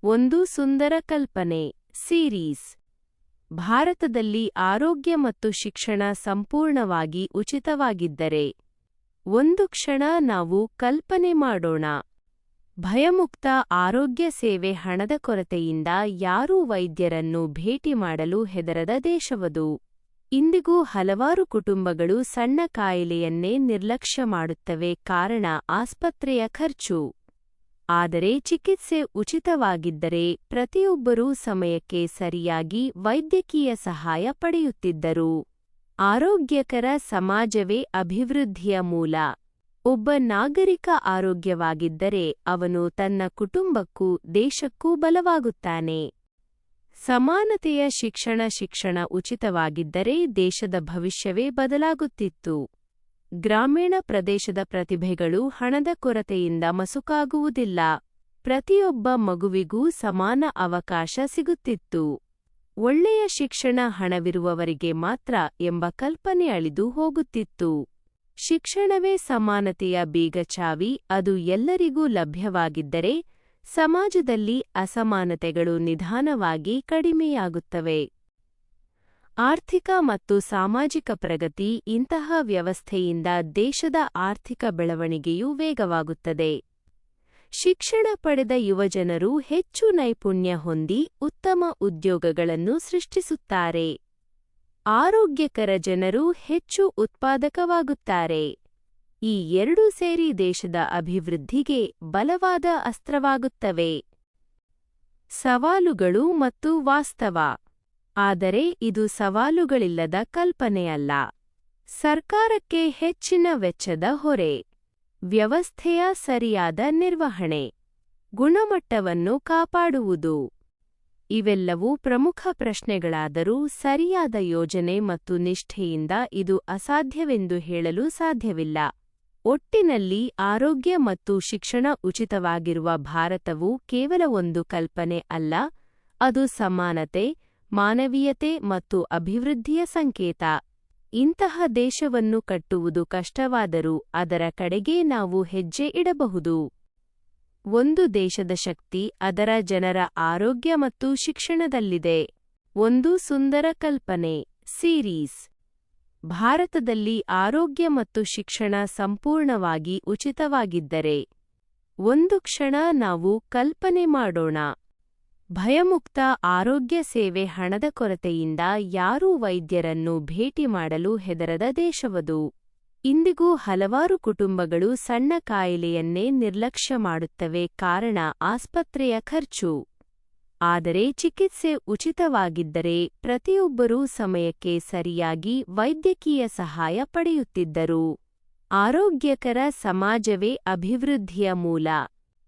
ಒಂದು ಸುಂದರ ಕಲ್ಪನೆ ಸೀರೀಸ್. ಭಾರತದಲ್ಲಿ ಆರೋಗ್ಯ ಮತ್ತು ಶಿಕ್ಷಣ ಸಂಪೂರ್ಣವಾಗಿ ಉಚಿತವಾಗಿದ್ದರೆ ಒಂದು ಕ್ಷಣ ನಾವು ಕಲ್ಪನೆ ಮಾಡೋಣ. ಭಯಮುಕ್ತ ಆರೋಗ್ಯ ಸೇವೆ. ಹಣದ ಕೊರತೆಯಿಂದ ಯಾರೂ ವೈದ್ಯರನ್ನು ಭೇಟಿ ಮಾಡಲು ಹೆದರದ ದೇಶವದು. ಇಂದಿಗೂ ಹಲವಾರು ಕುಟುಂಬಗಳು ಸಣ್ಣ ಕಾಯಿಲೆಯನ್ನೇ ನಿರ್ಲಕ್ಷ್ಯ ಮಾಡುತ್ತವೆ, ಕಾರಣ ಆಸ್ಪತ್ರೆಯ ಖರ್ಚು. ಆದರೆ ಚಿಕಿತ್ಸೆ ಉಚಿತವಾಗಿದ್ದರೆ ಪ್ರತಿಯೊಬ್ಬರೂ ಸಮಯಕ್ಕೆ ಸರಿಯಾಗಿ ವೈದ್ಯಕೀಯ ಸಹಾಯ ಪಡೆಯುತ್ತಿದ್ದರು. ಆರೋಗ್ಯಕರ ಸಮಾಜವೇ ಅಭಿವೃದ್ಧಿಯ ಮೂಲ. ಒಬ್ಬ ನಾಗರಿಕ ಆರೋಗ್ಯವಾಗಿದ್ದರೆ ಅವನು ತನ್ನ ಕುಟುಂಬಕ್ಕೂ ದೇಶಕ್ಕೂ ಬಲವಾಗುತ್ತಾನೆ. ಸಮಾನತೆಯ ಶಿಕ್ಷಣ. ಶಿಕ್ಷಣ ಉಚಿತವಾಗಿದ್ದರೆ ದೇಶದ ಭವಿಷ್ಯವೇ ಬದಲಾಗುತ್ತಿತ್ತು. ಗ್ರಾಮೀಣ ಪ್ರದೇಶದ ಪ್ರತಿಭೆಗಳು ಹಣದ ಕೊರತೆಯಿಂದ ಮಸುಕಾಗುವುದಿಲ್ಲ. ಪ್ರತಿಯೊಬ್ಬ ಮಗುವಿಗೂ ಸಮಾನ ಅವಕಾಶ ಸಿಗುತ್ತಿತ್ತು. ಒಳ್ಳೆಯ ಶಿಕ್ಷಣ ಹಣವಿರುವವರಿಗೆ ಮಾತ್ರ ಎಂಬ ಕಲ್ಪನೆ ಅಳಿದು ಹೋಗುತ್ತಿತ್ತು. ಶಿಕ್ಷಣವೇ ಸಮಾನತೆಯ ಬೀಗಚಾವಿ. ಅದು ಎಲ್ಲರಿಗೂ ಲಭ್ಯವಾಗಿದ್ದರೆ ಸಮಾಜದಲ್ಲಿ ಅಸಮಾನತೆಗಳು ನಿಧಾನವಾಗಿ ಕಡಿಮೆಯಾಗುತ್ತವೆ. ಆರ್ಥಿಕ ಮತ್ತು ಸಾಮಾಜಿಕ ಪ್ರಗತಿ. ಇಂತಹ ವ್ಯವಸ್ಥೆಯಿಂದ ದೇಶದ ಆರ್ಥಿಕ ಬೆಳವಣಿಗೆಯೂ ವೇಗವಾಗುತ್ತದೆ. ಶಿಕ್ಷಣ ಪಡೆದ ಯುವಜನರು ಹೆಚ್ಚು ನೈಪುಣ್ಯ ಹೊಂದಿ ಉತ್ತಮ ಉದ್ಯೋಗಗಳನ್ನು ಸೃಷ್ಟಿಸುತ್ತಾರೆ. ಆರೋಗ್ಯಕರ ಜನರು ಹೆಚ್ಚು ಉತ್ಪಾದಕವಾಗುತ್ತಾರೆ. ಈ ಎರಡೂ ಸೇರಿ ದೇಶದ ಅಭಿವೃದ್ಧಿಗೆ ಬಲವಾದ ಅಸ್ತ್ರವಾಗುತ್ತವೆ. ಸವಾಲುಗಳು ಮತ್ತು ವಾಸ್ತವ. ಆದರೆ ಇದು ಸವಾಲುಗಳಿಲ್ಲದ ಕಲ್ಪನೆಯಲ್ಲ. ಸರ್ಕಾರಕ್ಕೆ ಹೆಚ್ಚಿನ ವೆಚ್ಚದ ಹೊರೆ, ವ್ಯವಸ್ಥೆಯ ಸರಿಯಾದ ನಿರ್ವಹಣೆ, ಗುಣಮಟ್ಟವನ್ನು ಕಾಪಾಡುವುದು ಇವೆಲ್ಲವೂ ಪ್ರಮುಖ ಪ್ರಶ್ನೆಗಳಾದರೂ ಸರಿಯಾದ ಯೋಜನೆ ಮತ್ತು ನಿಷ್ಠೆಯಿಂದ ಇದು ಅಸಾಧ್ಯವೆಂದು ಹೇಳಲು ಸಾಧ್ಯವಿಲ್ಲ. ಒಟ್ಟಿನಲ್ಲಿ ಆರೋಗ್ಯ ಮತ್ತು ಶಿಕ್ಷಣ ಉಚಿತವಾಗಿರುವ ಭಾರತವು ಕೇವಲ ಒಂದು ಕಲ್ಪನೆ ಅಲ್ಲ, ಅದು ಸಮಾನತೆ, ಮಾನವೀಯತೆ ಮತ್ತು ಅಭಿವೃದ್ಧಿಯ ಸಂಕೇತ. ಇಂತಹ ದೇಶವನ್ನು ಕಟ್ಟುವುದು ಕಷ್ಟವಾದರೂ ಅದರ ಕಡೆಗೆ ನಾವು ಹೆಜ್ಜೆ ಇಡಬಹುದು. ಒಂದು ದೇಶದ ಶಕ್ತಿ ಅದರ ಜನರ ಆರೋಗ್ಯ ಮತ್ತು ಶಿಕ್ಷಣದಲ್ಲಿದೆ. ಒಂದು ಸುಂದರ ಕಲ್ಪನೆ ಸೀರೀಸ್. ಭಾರತದಲ್ಲಿ ಆರೋಗ್ಯ ಮತ್ತು ಶಿಕ್ಷಣ ಸಂಪೂರ್ಣವಾಗಿ ಉಚಿತವಾಗಿದ್ದರೆ ಒಂದು ಕ್ಷಣ ನಾವು ಕಲ್ಪನೆ ಮಾಡೋಣ. ಭಯಮುಕ್ತ ಆರೋಗ್ಯ ಸೇವೆ. ಹಣದ ಕೊರತೆಯಿಂದ ಯಾರೂ ವೈದ್ಯರನ್ನು ಭೇಟಿ ಮಾಡಲು ಹೆದರದ ದೇಶವದು. ಇಂದಿಗೂ ಹಲವಾರು ಕುಟುಂಬಗಳು ಸಣ್ಣ ಕಾಯಿಲೆಯನ್ನೇ ನಿರ್ಲಕ್ಷ್ಯ ಮಾಡುತ್ತವೆ, ಕಾರಣ ಆಸ್ಪತ್ರೆಯ ಖರ್ಚು. ಆದರೆ ಚಿಕಿತ್ಸೆ ಉಚಿತವಾಗಿದ್ದರೆ ಪ್ರತಿಯೊಬ್ಬರೂ ಸಮಯಕ್ಕೆ ಸರಿಯಾಗಿ ವೈದ್ಯಕೀಯ ಸಹಾಯ ಪಡೆಯುತ್ತಿದ್ದರು. ಆರೋಗ್ಯಕರ ಸಮಾಜವೇ ಅಭಿವೃದ್ಧಿಯ ಮೂಲ.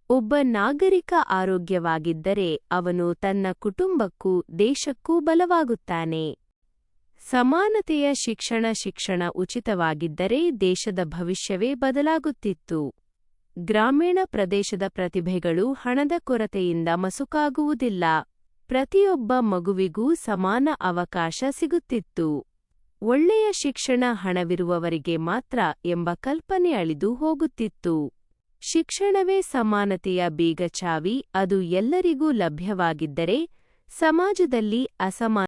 ಒಬ್ಬ ನಾಗರಿಕ ಆರೋಗ್ಯವಾಗಿದ್ದರೆ ಅವನು ತನ್ನ ಕುಟುಂಬಕ್ಕೂ ದೇಶಕ್ಕೂ ಬಲವಾಗುತ್ತಾನೆ. ಸಮಾನತೆಯ ಶಿಕ್ಷಣ. ಶಿಕ್ಷಣ ಉಚಿತವಾಗಿದ್ದರೆ ದೇಶದ ಭವಿಷ್ಯವೇ ಬದಲಾಗುತ್ತಿತ್ತು. ಗ್ರಾಮೀಣ ಪ್ರದೇಶದ ಪ್ರತಿಭೆಗಳು ಹಣದ ಕೊರತೆಯಿಂದ ಮಸುಕಾಗುವುದಿಲ್ಲ. ಪ್ರತಿಯೊಬ್ಬ ಮಗುವಿಗೂ ಸಮಾನ ಅವಕಾಶ ಸಿಗುತ್ತಿತ್ತು. ಒಳ್ಳೆಯ ಶಿಕ್ಷಣ ಹಣವಿರುವವರಿಗೆ ಮಾತ್ರ ಎಂಬ ಕಲ್ಪನೆ ಅಳಿದು ಹೋಗುತ್ತಿತ್ತು. ಶಿಕ್ಷಣವೇ ಸಮಾನತೆಯ ಬೀಗಚಾವಿ. ಅದು ಎಲ್ಲರಿಗೂ ಲಭ್ಯವಾಗಿದ್ದರೆ ಸಮಾಜದಲ್ಲಿ ಅಸಮಾನ